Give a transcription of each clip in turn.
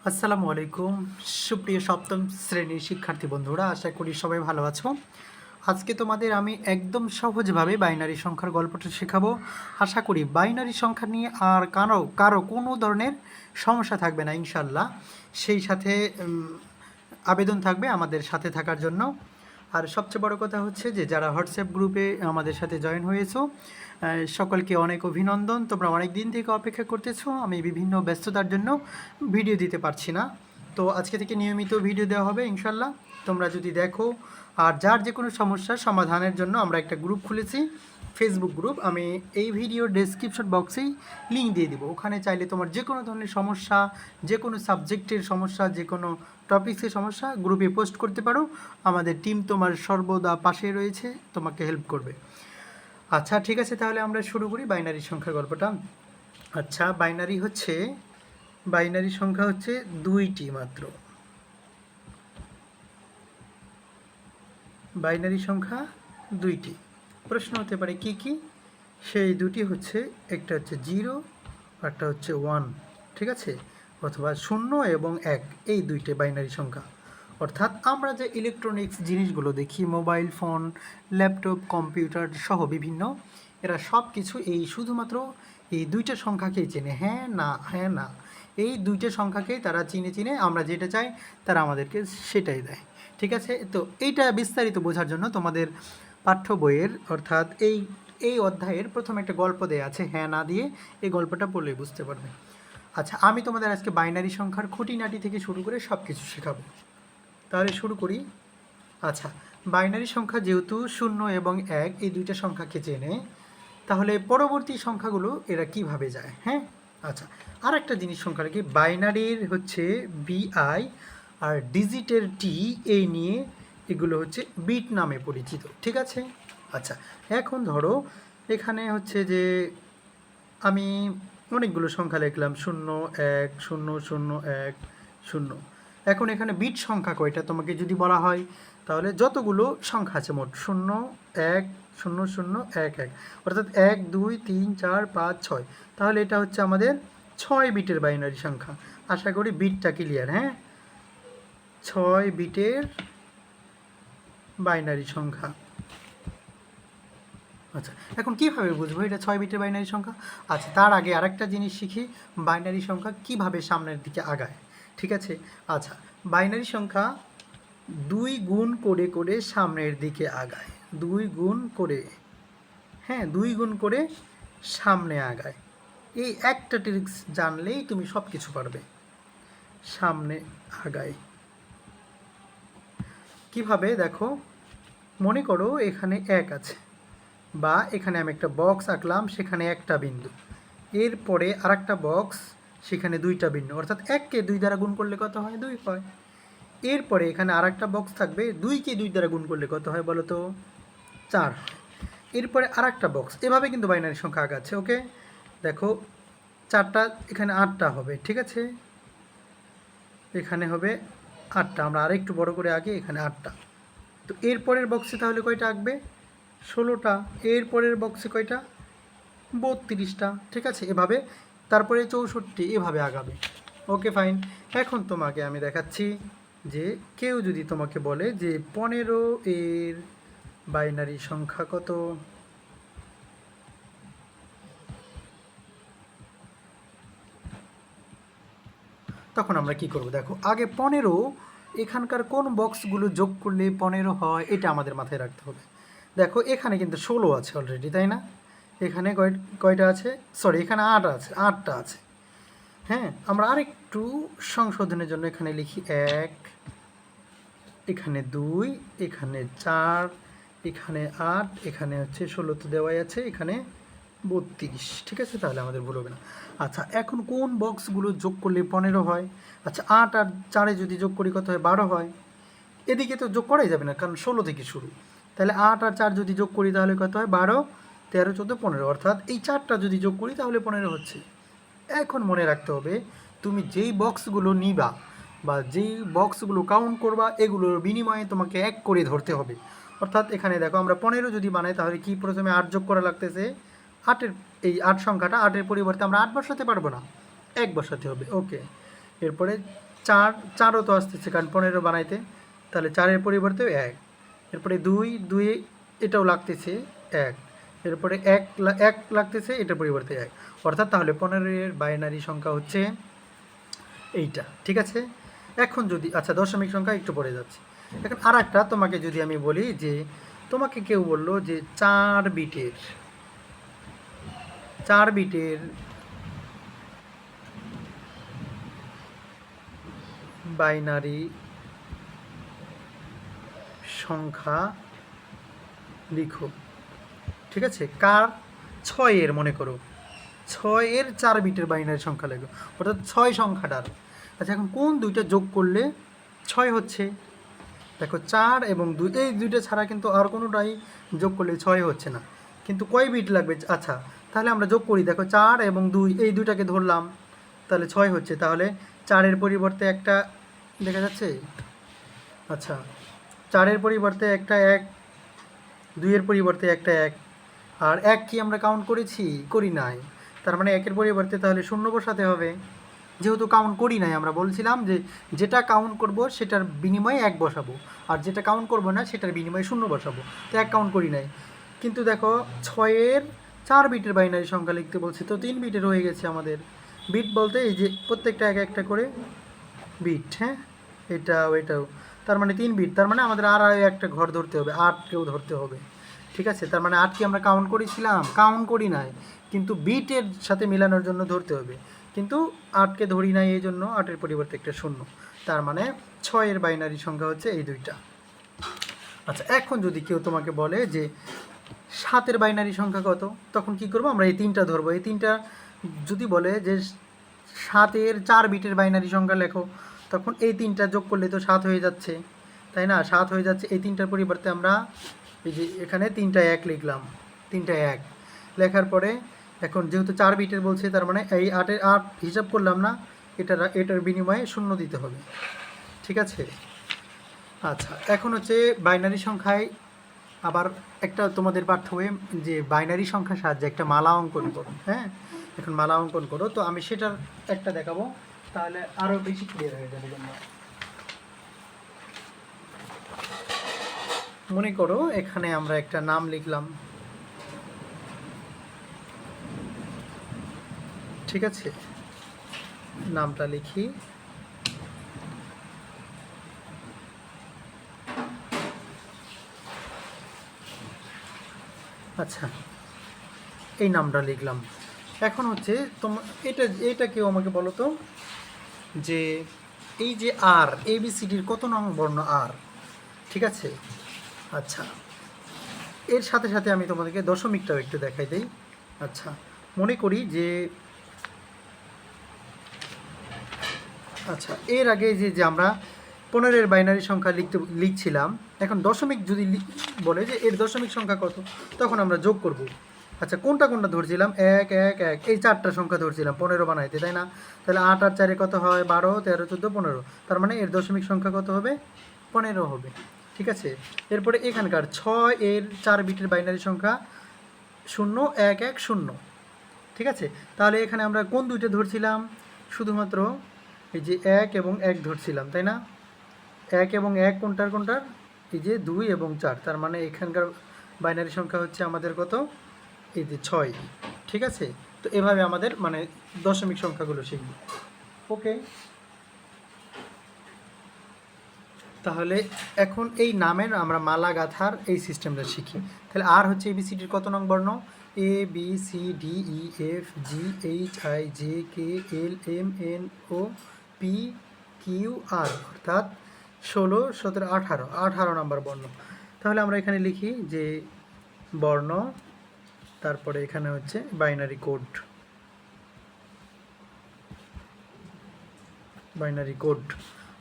আসসালামু আলাইকুম সুপ্রিয় সপ্তম শ্রেণীর শিক্ষার্থী বন্ধুরা, আশা করি সবাই ভালো আছো। আজকে তোমাদের আমি একদম সহজভাবে বাইনারি সংখ্যার গল্পটা শেখাবো। আশা করি বাইনারি সংখ্যা নিয়ে আর কারো কারো কোনো ধরনের সমস্যা থাকবে না ইনশাল্লাহ। সেই সাথে আবেদন থাকবে আমাদের সাথে থাকার জন্য। আর সবচেয়ে বড় কথা হচ্ছে যে যারা হোয়াটসঅ্যাপ গ্রুপে আমাদের সাথে জয়েন হয়েছো, সকলকে অনেক অভিনন্দন। তোমরা অনেক দিন থেকে অপেক্ষা করতেছো, আমি বিভিন্ন ব্যস্ততার জন্য ভিডিও দিতে পারছি না। তো আজকে থেকে নিয়মিত ভিডিও দেওয়া হবে ইনশাল্লাহ, তোমরা যদি দেখো। আর যার যে কোনো সমস্যার সমাধানের জন্য আমরা একটা গ্রুপ খুলেছি, ফেসবুক গ্রুপ। আমি এই ভিডিওর ডেসক্রিপশন বক্সেই লিঙ্ক দিয়ে দিব। ওখানে চাইলে তোমার যে কোনো ধরনের সমস্যা, যে কোনো সাবজেক্টের সমস্যা, যে কোনো টপিক্সের সমস্যা গ্রুপে পোস্ট করতে পারো। আমাদের টিম তোমার সর্বদা পাশে রয়েছে, তোমাকে হেল্প করবে। আচ্ছা ঠিক আছে, তাহলে আমরা শুরু করি বাইনারি সংখ্যার গল্পটা। আচ্ছা, বাইনারি সংখ্যা হচ্ছে দুইটি মাত্র। বাইনারি সংখ্যা দুইটি। প্রশ্ন হতে পারে কি কি? সেই দুটি হচ্ছে, একটা হচ্ছে 0, একটা হচ্ছে 1, ঠিক আছে, অথবা 0 এবং 1, এই দুইটি বাইনারি সংখ্যা। অর্থাৎ আমরা যে ইলেকট্রনিক্স জিনিসগুলো দেখি, মোবাইল ফোন, ল্যাপটপ, কম্পিউটার সহ বিভিন্ন, এরা সব কিছু এই শুধুমাত্র এই দুইটা সংখ্যাকেই চেনে। হ্যাঁ না, হ্যাঁ না, এই দুইটা সংখ্যাকেই তারা চিনে আমরা যেটা চাই তারা আমাদেরকে সেটাই দেয়। ঠিক আছে, তো এইটা বিস্তারিত বোঝার জন্য তোমাদের পাঠ্য বইয়ের অর্থাৎ এই অধ্যায়ের প্রথম একটা গল্প দেয়া আছে, হ্যাঁ না দিয়ে। এই গল্পটা পড়লেই বুঝতে পারবে। আচ্ছা, আমি তোমাদের আজকে বাইনারি সংখ্যার খুঁটিনাটি থেকে শুরু করে সব কিছু শেখাবো। তাহলে শুরু করি। আচ্ছা, বাইনারি সংখ্যা যেহেতু 0 এবং 1 এই দুইটা সংখ্যাকে চেনে, তাহলে পরবর্তী সংখ্যাগুলো এরা কিভাবে যায়? হ্যাঁ, আচ্ছা, আর একটা জিনিস সংখ্যাটা কি, বাইনারির হচ্ছে বিআই আর ডিজিটের টি, এই নিয়ে এগুলো হচ্ছে বিট নামে পরিচিত। ঠিক আছে। আচ্ছা, এখন ধরো এখানে হচ্ছে যে আমি অনেকগুলো সংখ্যা লিখলাম, 0 1 0 0 1 0। এখন এখানে বিট সংখ্যা কয়টা তোমাকে যদি বলা হয়, তাহলে যতগুলো সংখ্যা আছে মোট 0 1 0 0 1 1, অর্থাৎ 1 2 3 4 5 6, তাহলে এটা হচ্ছে আমাদের 6 বিটের বাইনারি সংখ্যা। আশা করি বিটটা ক্লিয়ার। হ্যাঁ, 6 বিটের বাইনারি সংখ্যা। আচ্ছা, এখন কীভাবে বুঝবো এটা 6 বিটের বাইনারি সংখ্যা? আচ্ছা, তার আগে আরেকটা জিনিস শিখি, বাইনারি সংখ্যা কিভাবে সামনের দিকে আগায়। ঠিক আছে। আচ্ছা, বাইনারি সংখ্যা 2 গুণ করে করে সামনের দিকে আগায়। 2 গুণ করে, হ্যাঁ 2 গুণ করে সামনে আগায়। এই একটা ট্রিক্স জানলেই তুমি সব কিছু পারবে। সামনে আগায় কিভাবে দেখো, মনে করো এখানে 1 আছে, বা এখানে আমি একটা বক্স আঁকলাম, সেখানে একটা বিন্দু, এরপরে আরেকটা বক্স, সেখানে দুইটা বিন্দু, অর্থাৎ 1কে 2 দ্বারা গুণ করলে কত হয়? 2 হয়। এরপরে এখানে আরেকটা বক্স থাকবে, 2কে 2 দ্বারা গুণ করলে কত হয় বলো তো? 4 হয়। এরপরে আরেকটা বক্স, এভাবে কিন্তু বাইনারি সংখ্যা আগাচ্ছে। ওকে, দেখো 4টা, এখানে 8টা হবে। ঠিক আছে, এখানে হবে 8টা, আমরা আরেকটু বড় করে আগে, এখানে 8টা। তো এরপরের বক্সে তাহলে কয়টা আঁকবে? 16টা। এরপরের বক্সে কয়টা? 32টা। ঠিক আছে, এভাবে, তারপরে 64, এভাবে আগাবে। Okay fine. এখন তোমাকে আমি দেখাচ্ছি যে কেউ যদি তোমাকে বলে যে 15 এর বাইনারি সংখ্যা কত? তখন আমরা কি করব? দেখো, আগে 15 এখানকার কোন বক্সগুলো যোগ করলে 15 হয় এটা আমাদের মাথায় রাখতে হবে। দেখো, এখানে কিন্তু 16 আছে অলরেডি, তাই না? এখানে কয়টা আছে? সরি, এখানে 8 আছে, 8টা আছে। হ্যাঁ, আমরা আরেকটু সংশোধনের জন্য এখানে লিখি 1, এখানে 2, এখানে 4, এখানে 8, এখানে হচ্ছে 16 তো দেওয়াই আছে, এখানে 32। ঠিক আছে, তাহলে আমাদের ভুল হবে না। আচ্ছা, এখন কোন বক্সগুলো যোগ করলে 15 হয়? আচ্ছা, 8 আর 4 যদি যোগ করি কত হয়? 12 হয়। এদিকে তো যোগ করাই যাবে না, কারণ 16 থেকে শুরু। তাহলে 8 আর 4 যদি যোগ করি তাহলে কত হয়? 12 13 14 15, অর্থাৎ এই 4টা যদি যোগ করি তাহলে 15 হচ্ছে। এখন মনে রাখতে হবে, তুমি যেই বক্সগুলো নিবা বা যেই বক্সগুলো কাউন্ট করবা, এগুলোর বিনিময়ে তোমাকে 1 করে ধরতে হবে। অর্থাৎ এখানে দেখো, আমরা 15 যদি বানাই তাহলে কি প্রথমে 8 যোগ করা লাগতেছে। 8-এর এই 8 সংখ্যাটা, 8-এর পরিবর্তে আমরা 8 বসাতে পারবো না, 1 বসাতে হবে। ওকে, এরপরে চার, চারও তো আসতেছে কারণ 15 বানাইতে, তাহলে 4-এর পরিবর্তে 1, এরপরে 2, 2 এটাও লাগতেছে 1, এরপরে 1 লাগতেছে এটার পরিবর্তে 1, অর্থাৎ তাহলে 15-এর বাইনারি সংখ্যা হচ্ছে এইটা। ঠিক আছে, এখন যদি আচ্ছা দশমিক সংখ্যা একটু পড়ে যাচ্ছে। এখন আর একটা তোমাকে যদি আমি বলি যে তোমাকে কেউ বললো যে 4 বিটের বাইনারি সংখ্যা লিখো। ঠিক আছে, কার? 6-এর, মনে করো 6-এর 4 বিটের বাইনারি সংখ্যা লেখো, অর্থাৎ 6 সংখ্যাটার। আচ্ছা এখন কোন দুইটা যোগ করলে 6 হচ্ছে? দেখো 4 এবং 2 এই দুইটা ছাড়া কিন্তু আর কোনোটাই যোগ করলে 6 হচ্ছে না, কিন্তু কয় বিট লাগবে? আচ্ছা তাহলে আমরা যোগ করি, দেখো 4 এবং 2 এই দুইটাকে ধরলাম, তাহলে 6 হচ্ছে, তাহলে 4-এর পরিবর্তে একটা দেখা যাচ্ছে। আচ্ছা 4-এর পরিবর্তে একটা 1, 2-এর পরিবর্তে একটা 1, আর 1 কি আমরা কাউন্ট করেছি? করি নাই, তার মানে 1-এর পরিবর্তে তাহলে 0 বসাতে হবে। যেহেতু কাউন্ট করি নাই, আমরা বলছিলাম যে যেটা কাউন্ট করব সেটার বিনিময়ে 1 বসাবো, আর যেটা কাউন্ট করব না সেটার বিনিময়ে 0 বসাবো, তো 1 কাউন্ট করি নাই। কিন্তু দেখো 6-এর 4 বিটের বাইনারি সংখ্যা লিখতে বলছে, তো 3 বিটের হয়ে গেছে আমাদের। বিট বলতে এই যে প্রত্যেকটা এক একটা করে বিট, হ্যাঁ এটাও এটাও, তার মানে 3 বিট, তার মানে আমাদের আর একটা ঘর ধরতে হবে, 8কেও ধরতে হবে। ঠিক আছে, তার মানে 8 কি আমরা কাউন্ট করেছিলাম? কাউন্ট করি নাই, কিন্তু বিটের সাথে মেলানোর জন্য ধরতে হবে, কিন্তু 8কে ধরি নাই, এই জন্য 8-এর পরিবর্তে একটা 0, তার মানে 6-এর বাইনারি সংখ্যা হচ্ছে এই দুইটা। আচ্ছা এখন যদি কেউ তোমাকে বলে যে 7-এর বাইনারি সংখ্যা কত, তখন কি করব? আমরা এই 3টা ধরবো। এই 3টা যদি বলে যে 7-এর 4 বিটের বাইনারি সংখ্যা লেখো, তখন এই 3টা যোগ করলে তো 7 হয়ে যাচ্ছে, তাই না? 7 হয়ে যাচ্ছে, এই 3টার পরিবর্তে আমরা এই যে এখানে 3টা 1 লিখলাম, 3টা 1 লেখার পরে এখন যেহেতু 4 বিটের বলছে, তার মানে এই 8-এর 8 হিসাব করলাম না, এটার বিনিময়ে 0 দিতে হবে। ঠিক আছে, আচ্ছা এখন হচ্ছে বাইনারি সংখ্যায় আবার একটা তোমাদের পাঠ্য বইয়ে যে বাইনারি সংখ্যার সাহায্যে একটা মালা অঙ্কন করো। হ্যাঁ, এখন মালা অঙ্কন করো, তো আমি সেটার একটা দেখাবো, তাহলে আরও বেশি ক্লিয়ার হয়ে যাবে তোমরা। মনে করো এখানে আমরা একটা নাম লিখলাম, ঠিক আছে, নামটা লিখি, আচ্ছা এই নামটা লিখলাম। এখন হচ্ছে এটা কেউ আমাকে বলো তো যে এই যে আর ABCDর কত নং বর্ণ আর? ঠিক আছে, আচ্ছা এর সাথে সাথে আমি তোমাদেরকে দশমিকটাও একটু দেখাই দিই। আচ্ছা মনে করি যে আচ্ছা এর আগে যে আমরা 15-এর বাইনারি সংখ্যা লিখছিলাম, এখন দশমিক যদি বলে যে এর দশমিক সংখ্যা কত, তখন আমরা যোগ করব। আচ্ছা কোনটা কোনটা ধরছিলাম? 1 1 1 এই 4টা সংখ্যা ধরছিলাম 15 বানাইতে, তাই না? তাহলে 8 আর 4 কত হয়? 12 13 14 15, তার মানে এর দশমিক সংখ্যা কত হবে? 15 হবে। ঠিক আছে, এরপরে এখানকার 6-এর 4 বিটের বাইনারি সংখ্যা 0 1 1 0। ঠিক আছে, তাহলে এখানে আমরা কোন দুইটা ধরছিলাম? শুধুমাত্র এই যে 1 এবং 1 ধরছিলাম, তাই না? 1 এবং 1 কোনটার? এই যে 2 এবং 4, তার মানে এখানকার বাইনারি সংখ্যা হচ্ছে আমাদের কত? এই যে 6। ঠিক আছে, তো এভাবে আমাদের মানে দশমিক সংখ্যাগুলো শিখব। ওকে, তাহলে এখন এই নামের আমরা মালা গাথার এই সিস্টেমটা শিখি। তাহলে আর হচ্ছে ABCDর কত নং বর্ণ? ABCDEFGHIJKLMNOPQR, অর্থাৎ 16 17 18 18 নম্বর বর্ণ। তাহলে আমরা এখানে লিখি যে বর্ণ, তারপরে এখানে হচ্ছে বাইনারি কোড,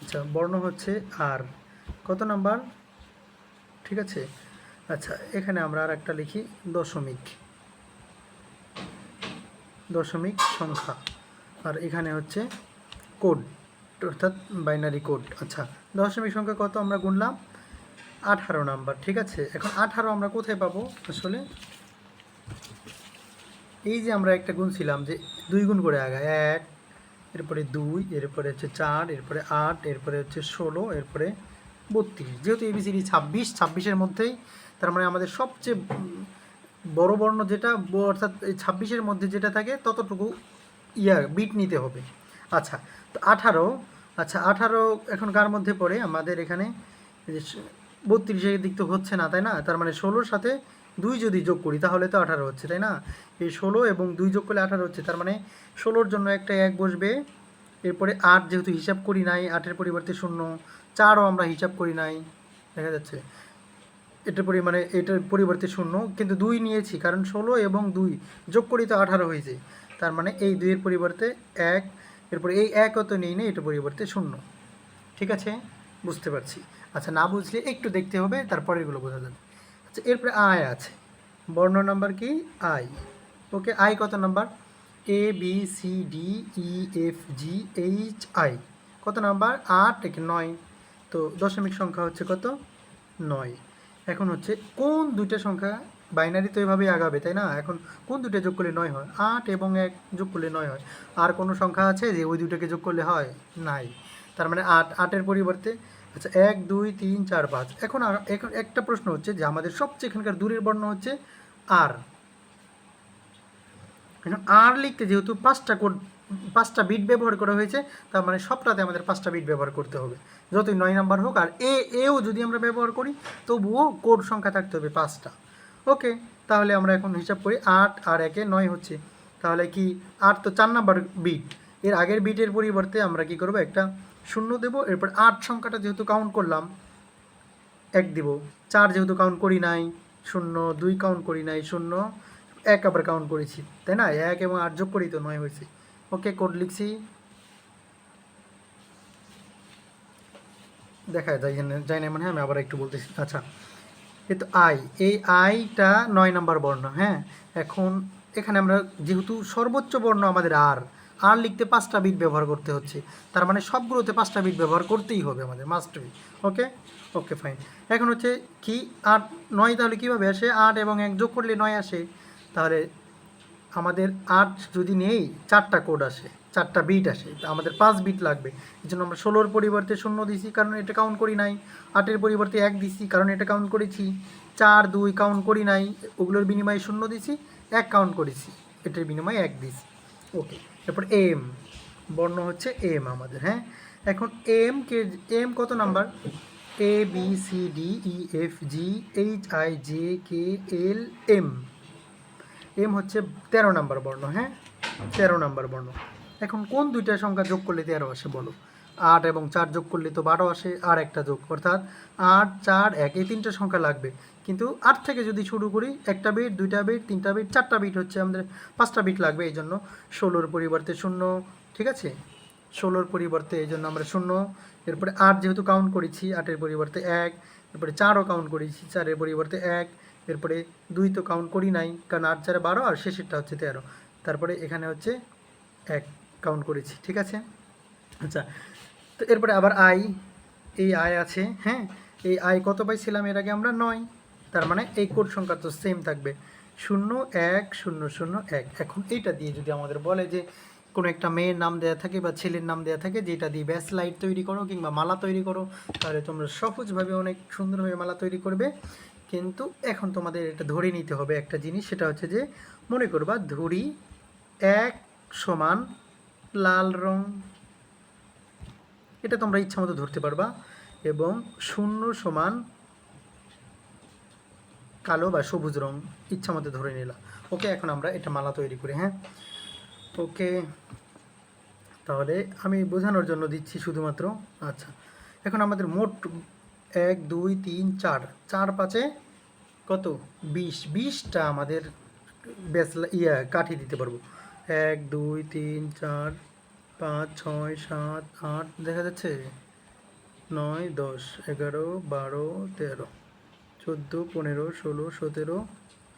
আচ্ছা বর্ণ হচ্ছে আর, কত নাম্বার? ঠিক আছে, আচ্ছা এখানে আমরা আর একটা লিখি দশমিক সংখ্যা, আর এখানে হচ্ছে কোড অর্থাৎ বাইনারি কোড। আচ্ছা দশমিক সংখ্যা কত আমরা গুনলাম? 18 নাম্বার। ঠিক আছে, এখন 18 আমরা কোথায় পাবো? আসলে এই যে আমরা একটা গুনছিলাম যে 2 গুণ করে আগায় 1 এরপরে 2, এরপরে হচ্ছে 4, এরপরে 8, এরপরে হচ্ছে 16, এরপরে 32। যেহেতু এবিসিডি 26, 26-এর মধ্যেই, তার মানে আমাদের সবচেয়ে বড় বর্ণ যেটা, অর্থাৎ এই 26-এর মধ্যে যেটা থাকে ততটুকু বিট নিতে হবে। আচ্ছা, তো 18, আচ্ছা 18 এখন কার মধ্যে পড়ে আমাদের এখানে? 32-এর দিক তো হচ্ছে না, তাই না? তার মানে 16-র সাথে 2 যদি যোগ করি তাহলে তো 18 হচ্ছে, তাই না? এই 16 এবং 2 যোগ করলে 18 হচ্ছে, তার মানে 16-র জন্য একটা 1 বসবে। এরপরে 8 যেহেতু হিসাব করি নাই, 8-এর পরিবর্তে 0, 4ও আমরা হিসাব করি নাই, দেখা যাচ্ছে এটার এটার পরিবর্তে 0, কিন্তু 2 নিয়েছি কারণ 16 এবং 2 যোগ করি তো 18 হয়েছে, তার মানে এই 2-এর পরিবর্তে 1, এরপরে এই 1ও তো নেই না, এটার পরিবর্তে 0। ঠিক আছে, বুঝতে পারছি। আচ্ছা, না বুঝলে একটু দেখতে হবে, তারপরে এগুলো বোঝা যাবে। আচ্ছা, এরপরে আই আছে, বর্ণ নাম্বার কি? আই। ওকে, আই কত number? A B C D E F G H I কত নাম্বার? 8, 9। তো দশমিক সংখ্যা হচ্ছে কত? 9। এখন হচ্ছে কোন দুইটা সংখ্যা, বাইনারি তো এভাবেই আগাবে, তাই না? এখন কোন দুইটা যোগ করলে 9 হয়? 8 এবং 1 যোগ করলে 9 হয়। আর কোনো সংখ্যা আছে যে ওই দুইটাকে যোগ করলে হয়? নাই। তার মানে 8, 8-এর পরিবর্তে, আচ্ছা 1 2 3 4 5। এখন এখন একটা প্রশ্ন হচ্ছে যে আমাদের সবচেয়ে এখানকার দূরের বর্ণ হচ্ছে আর। এখন আর লিখতে যেহেতু 5টা বিট ব্যবহার করা হয়েছে, তার মানে সবটাতে আমাদের 5টা বিট ব্যবহার করতে হবে, যতই 9 নাম্বার হোক। আর এও যদি আমরা ব্যবহার করি তবুও কোড সংখ্যা থাকতে হবে 5টা। ওকে, তাহলে আমরা এখন হিসাব করি, 8 আর 1-এ 9 হচ্ছে, তাহলে কি 8 তো 4 নাম্বার বিট, এর আগের বিটের পরিবর্তে আমরা কি করব? একটা 0 দেব। এরপর 8 সংখ্যাটা যেহেতু কাউন্ট করলাম 1 দিব, 4 যেহেতু কাউন্ট করি নাই 0, 2 কাউন্ট করি নাই 0, 1 আবার কাউন্ট করেছি, তাই না? 1 এবং 8 যোগ করি তো 9 হয়েছে। ওকে, কোড লিখছি, দেখা যায় না মানে আমি আবার একটু বলতেছি। আচ্ছা, এ তো আই, এই আইটা 9 নাম্বার বর্ণ। হ্যাঁ, এখন এখানে আমরা যেহেতু সর্বোচ্চ বর্ণ আমাদের আর, আর লিখতে 5টা বিট ব্যবহার করতে হচ্ছে, তার মানে সবগুলোতে 5টা বিট ব্যবহার করতেই হবে আমাদের, must be. Okay, okay fine. এখন হচ্ছে কি 8 9, তাহলে কীভাবে আসে? 8 এবং 1 যোগ করলে 9 আসে, তাহলে আমাদের 8 যদি নেই 4টা কোড আসে, 4টা বিট আসে, আমাদের 5 বিট লাগবে। এই জন্য আমরা 16-র পরিবর্তে 0 দিছি কারণ এটা কাউন্ট করি নাই, 8-এর পরিবর্তে 1 দিছি কারণ এটা কাউন্ট করেছি, 4 2 কাউন্ট করি নাই, ওগুলোর বিনিময়ে 0 দিছি, 1 কাউন্ট করেছি, এটার বিনিময়ে 1 দিছি। ওকে, এরপর এম, বর্ণ হচ্ছে এম আমাদের। হ্যাঁ, এখন এম কত number? A B C D E F G H I J K L M, M হচ্ছে 13 নাম্বার বর্ণ। হ্যাঁ, 13 নাম্বার বর্ণ। এখন কোন দুইটা সংখ্যা যোগ করলে 13 আসে বলো? 8 এবং 4 যোগ করলে তো 12 আসে, আর একটা যোগ, অর্থাৎ 8 4 1, এই 3টা সংখ্যা লাগবে। কিন্তু 8 থেকে যদি শুরু করি, একটা বিট, 2টা বিট, 3টা বিট, 4টা বিট হচ্ছে আমাদের, 5টা বিট লাগবে, এই জন্য 16-র পরিবর্তে 0। ঠিক আছে, 16-র পরিবর্তে এই জন্য আমরা 0। এরপরে 8 যেহেতু কাউন্ট করেছি, 8-এর পরিবর্তে 1। এরপরে 4ও কাউন্ট করেছি, 4-এর পরিবর্তে 1। এরপরে 2 তো কাউন্ট করি নাই কারণ 8 4 12, আর শেষেরটা হচ্ছে 13। তারপরে এখানে হচ্ছে 1 কাউন্ট করেছি। ঠিক আছে, আচ্ছা, তো এরপরে আবার আই, এই আই আছে। হ্যাঁ, এই আই কত পাইছিলাম এর আগে আমরা? 9। তার মানে এই কোড সংখ্যা তো সেম থাকবে, 0 1 0 0 1। এখন এইটা দিয়ে যদি আমাদের বলে যে কোনো একটা মেয়ের নাম দেওয়া থাকে বা ছেলের নাম দেওয়া থাকে, যেটা দিয়ে ব্যাস লাইট তৈরি করো কিংবা মালা তৈরি করো, তাহলে তোমরা সহজভাবে অনেক সুন্দরভাবে মালা তৈরি করবে। কিন্তু এখন তোমাদের এটা ধরে নিতে হবে একটা জিনিস, সেটা হচ্ছে যে মনে করবা ধরি 1 সমান লাল রং, এটা তোমরা ইচ্ছা মতো ধরতে পারবা, এবং 0 সমান কালো বা সবুজ রং, ইচ্ছা মতো ধরে নিলাম। ওকে, এখন আমরা এটা মালা তৈরি করি। হ্যাঁ, ওকে, তাহলে আমি বোঝানোর জন্য দিচ্ছি শুধুমাত্র। আচ্ছা, এখন আমাদের মোট 1 2 3 4, 4 5-এ কত? 20, 20টা আমাদের কাঠি দিতে পারবো। 1 2 3 4 5 6 7 8, দেখা যাচ্ছে 9 10 11 12 13 14 15 16 17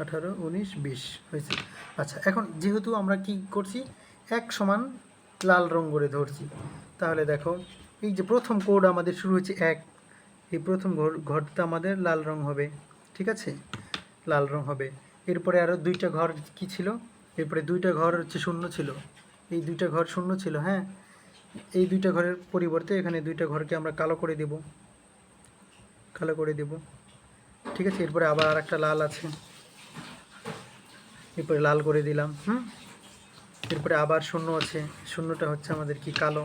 18 19 20 হয়েছে। আচ্ছা, এখন যেহেতু আমরা কি করছি, 1 সমান লাল রং করে ধরছি, তাহলে দেখো এই যে প্রথম কোড আমাদের শুরু হচ্ছে 1, এই প্রথম ঘরটা আমাদের লাল রং হবে। ঠিক আছে, লাল রং হবে। এরপরে আরও 2টা ঘর কি ছিল? এরপরে 2টা ঘর হচ্ছে 0 ছিল, এই দুইটা ঘর শূন্য ছিল, হ্যাঁ, এই দুইটা ঘরের পরিবর্তে এখানে দুইটা ঘরকে আমরা কালো করে দেব, কালো করে দেব। ঠিক আছে, এরপরে আবার আর একটা লাল আছে, এরপরে লাল করে দিলাম। এরপরে আবার শূন্য আছে, শূন্যটা হচ্ছে আমাদের কি কালো,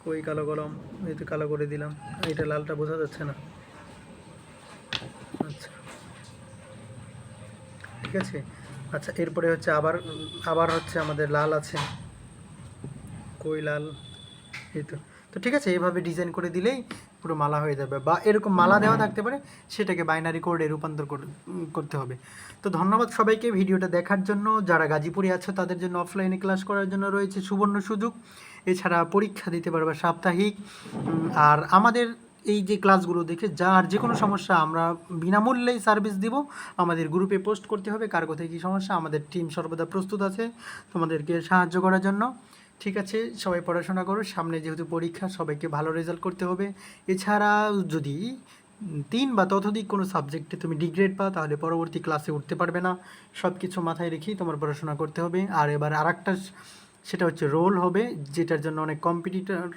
ওই কালো কলম, এই তো কালো করে দিলাম। এটা লালটা বোঝা যাচ্ছে না, আচ্ছা ঠিক আছে। আচ্ছা এরপরে হচ্ছে আবার আবার হচ্ছে আমাদের লাল আছে, কই লাল, এই তো। তো ঠিক আছে, এইভাবে ডিজাইন করে দিলেই পুরো মালা হয়ে যাবে, বা এরকম মালা দেওয়া থাকতে পারে, সেটাকে বাইনারি কোডে রূপান্তর করতে হবে। তো ধন্যবাদ সবাইকে ভিডিওটা দেখার জন্য। যারা গাজীপুরে আছে তাদের জন্য অফলাইনে ক্লাস করার জন্য রয়েছে সুবর্ণ সুযোগ, এছাড়া পরীক্ষা দিতে পারবে সাপ্তাহিক। আর আমাদের এই যে ক্লাসগুলো দেখে যার যে কোনো সমস্যা আমরা বিনামূল্যেই সার্ভিস দিব। আমাদের গ্রুপে পোস্ট করতে হবে কার কোথায় কী সমস্যা, আমাদের টিম সর্বদা প্রস্তুত আছে তোমাদেরকে সাহায্য করার জন্য। ঠিক আছে, সবাই পড়াশোনা করো, সামনে যেহেতু পরীক্ষা সবাইকে ভালো রেজাল্ট করতে হবে। এছাড়া যদি 3 বা ততোধিক কোনো সাবজেক্টে তুমি ডিগ্রেড পাও তাহলে পরবর্তী ক্লাসে উঠতে পারবে না। সব কিছু মাথায় রেখেই তোমার পড়াশোনা করতে হবে। আর এবার আরেকটা, সেটা হচ্ছে রোল হবে, যেটার জন্য অনেক কম্পিটিটর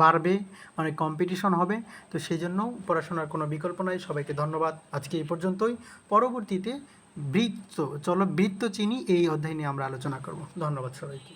বাড়বে, অনেক কম্পিটিশন হবে। তো সেই জন্য পড়াশোনার কোনো বিকল্প নাই। সবাইকে ধন্যবাদ, আজকে এই পর্যন্তই। পরবর্তীতে বৃত্ত, চলো বৃত্ত চিনি এই অধ্যায় নিয়ে আমরা আলোচনা করব। ধন্যবাদ সবাইকে।